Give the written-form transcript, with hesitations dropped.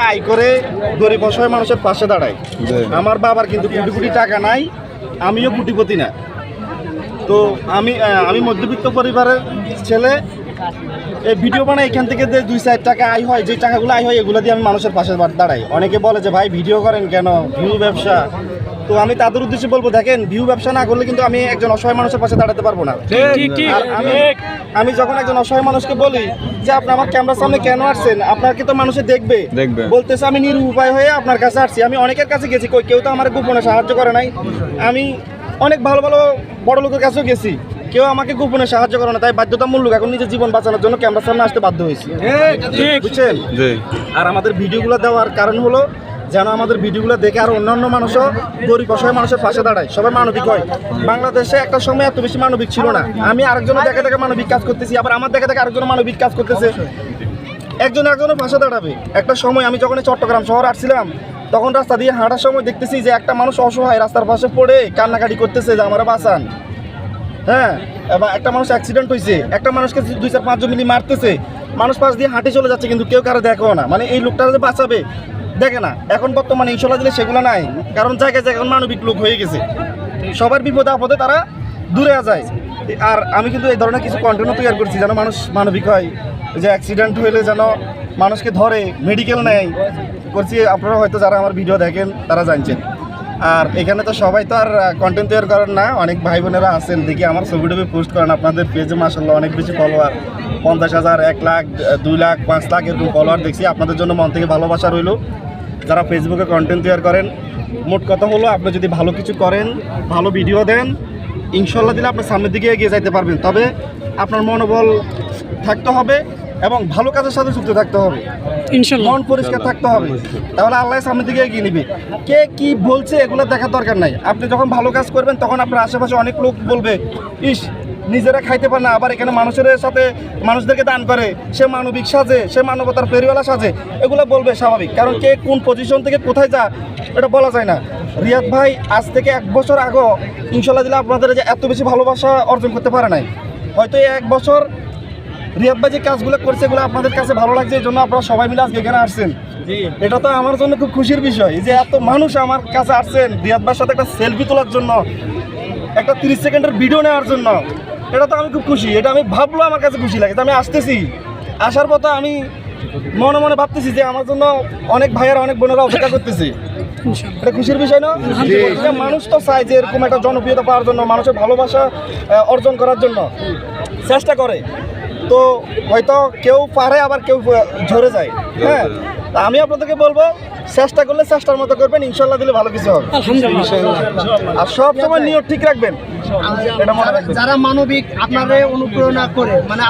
আয় করে গরিব অসহায় মানুষের পাশে দাঁড়ায়। আমার বাবার কিন্তু কোটি কোটি টাকা নাই, আমিও কোটিপতি না। তো আমি মধ্যবিত্ত পরিবারের ছেলে। এই ভিডিও বানাই, এখান থেকে যে 2-4 টাকা আয় হয়, যে টাকাগুলো আয় হয় এগুলো দিয়ে আমি মানুষের পাশে দাঁড়াই। অনেকে বলে যে ভাই ভিডিও করেন কেন, ভিউ ব্যবসা। তো আমি তাদের উদ্দেশ্যে বলবো, দেখেন ভিউ ব্যবসা না করলে কিন্তু আমি একজন অসহায় মানুষের পাশে দাঁড়াতে পারবো না। আর আমি যখন একজন অসহায় মানুষকে বলি যে আপনি আমার ক্যামেরার সামনে কেন আসছেন, আপনাকে তো মানুষে দেখবে, বলতেছে আমি নিরুপায় হয়ে আপনার কাছে আসছি। আমি অনেকের কাছে গেছি, কেউ তো আমার গোপনে সাহায্য করে নাই। আমি অনেক ভালো ভালো বড় লোকের কাছেও গেছি, কেউ আমাকে গোপনে সাহায্য করে না। তাই বাধ্যতামূলক এখন নিজের জীবন বাঁচানোর জন্য ক্যামেরার সামনে আসতে বাধ্য হয়েছি, বুঝছেন। আর আমাদের ভিডিওগুলো দেওয়ার কারণ হলো যেন আমাদের ভিডিওগুলো দেখে আর অন্যান্য মানুষও গরিব অসহায় মানুষের পাশে দাঁড়ায়, সবাই মানবিক হয়। বাংলাদেশে একটা সময় এত বেশি মানবিক ছিল না। আমি আরেকজনের দেখে দেখে মানবিক কাজ করতেছি, আবার আমার দেখে দেখে আরেকজন মানবিক কাজ করতেছে। একজনের পাশে দাঁড়াবে। একটা সময় আমি যখন চট্টগ্রাম শহর আসছিলাম, তখন রাস্তা দিয়ে হাঁটার সময় দেখতেছি যে একটা মানুষ অসহায় রাস্তার পাশে পড়ে কান্নাকাটি করতেছে যে আমারা বাঁচান। হ্যাঁ, এবার একটা মানুষ অ্যাক্সিডেন্ট হয়েছে, একটা মানুষকে 2-4-5 জন মিলে মারতেছে, মানুষ পাশ দিয়ে হাঁটে চলে যাচ্ছে, কিন্তু কেউ কারো দেখো না। মানে এই লোকটা যে বাঁচাবে দেখে না। এখন বর্তমানে ইনশাল্লাহ দিলে সেগুলো নাই, কারণ জায়গায় জায়গায় এখন মানবিক লোক হয়ে গেছে, সবার বিপদে আপদে তারা দূরে যায়। আর আমি কিন্তু এই ধরনের কিছু কন্টেন্ট তৈরি করছি যেন মানুষ মানবিক হয়, যে অ্যাক্সিডেন্ট হইলে যেন মানুষকে ধরে মেডিকেল নেয় করছি। আপনারা হয়তো যারা আমার ভিডিও দেখেন তারা জানছেন। আর এখানে তো সবাই তো আর কন্টেন্ট তৈরি করেন না, অনেক ভাই বোনেরা আছেন দেখি আমার ছবি টবি পোস্ট করেন। আপনাদের পেজে মাশাআল্লাহ অনেক বেশি ফলোয়ার, 50,000, 1 লাখ, 2 লাখ, 5 লাখ এরকম ফলোয়ার দেখছি। আপনাদের জন্য মন থেকে ভালোবাসা রইল যারা ফেসবুকে কন্টেন্ট তৈরি করেন। মোট কথা হলো, আপনি যদি ভালো কিছু করেন, ভালো ভিডিও দেন, ইনশাল্লাহ দিলে আপনি সামনের দিকে এগিয়ে যাইতে পারবেন। তবে আপনার মনোবল থাকতে হবে এবং ভালো কাজের সাথে যুক্ত থাকতে হবে, মন পরিষ্কার থাকতে হবে, তাহলে আল্লাহ সামনের দিকে এগিয়ে নিবে। কে কি বলছে এগুলো দেখার দরকার নাই। আপনি যখন ভালো কাজ করবেন তখন আপনার আশেপাশে অনেক লোক বলবে, ইস নিজেরা খাইতে পারে না, আবার এখানে মানুষের সাথে মানুষদেরকে দান করে, সে মানবিক সাজে, সে মানবতার ফেরিওয়ালা সাজে, এগুলো বলবে স্বাভাবিক। কারণ কে কোন পজিশন থেকে কোথায় যা এটা বলা যায় না। রিয়াদ ভাই আজ থেকে 1 বছর আগে ইনশাল্লাহ দিলে আপনাদের যে এত বেশি ভালোবাসা অর্জন করতে পারে নাই। হয়তো এই 1 বছর রিয়াদ ভাই যে কাজগুলো করছে এগুলো আপনাদের কাছে ভালো লাগছে, এই জন্য আপনারা সবাই মিলে আজকে এখানে আসছেন। এটা তো আমার জন্য খুব খুশির বিষয় যে এত মানুষ আমার কাছে আসছেন রিয়াদ ভাইয়ের সাথে একটা সেলফি তোলার জন্য, একটা 30 সেকেন্ডের ভিডিও নেওয়ার জন্য। এটা তো আমি খুব খুশি, এটা আমি ভাবলেও আমার কাছে খুশি লাগে। আমি আসতেছি, আসার পথে আমি মনে মনে ভাবতেছি যে আমার জন্য অনেক ভাইয়েরা অনেক বোনেরা অপেক্ষা করতেছে। এটা খুশির বিষয় না? মানুষ তো চায় যে এরকম একটা জনপ্রিয়তা পাওয়ার জন্য, মানুষের ভালোবাসা অর্জন করার জন্য চেষ্টা করে। তো হয়তো কেউ পারে, আবার কেউ ঝরে যায়। হ্যাঁ, আমি আপনাদেরকে বলবো চেষ্টা করলে চেষ্টার মতো করবেন, ইনশাল্লাহ দিলে ভালো কিছু হবে। আর সব সময় নিয়ত ঠিক রাখবেন, এটা মনে রাখবেন। যারা মানবিক আপনারা অনুপ্রেরণা করে, মানে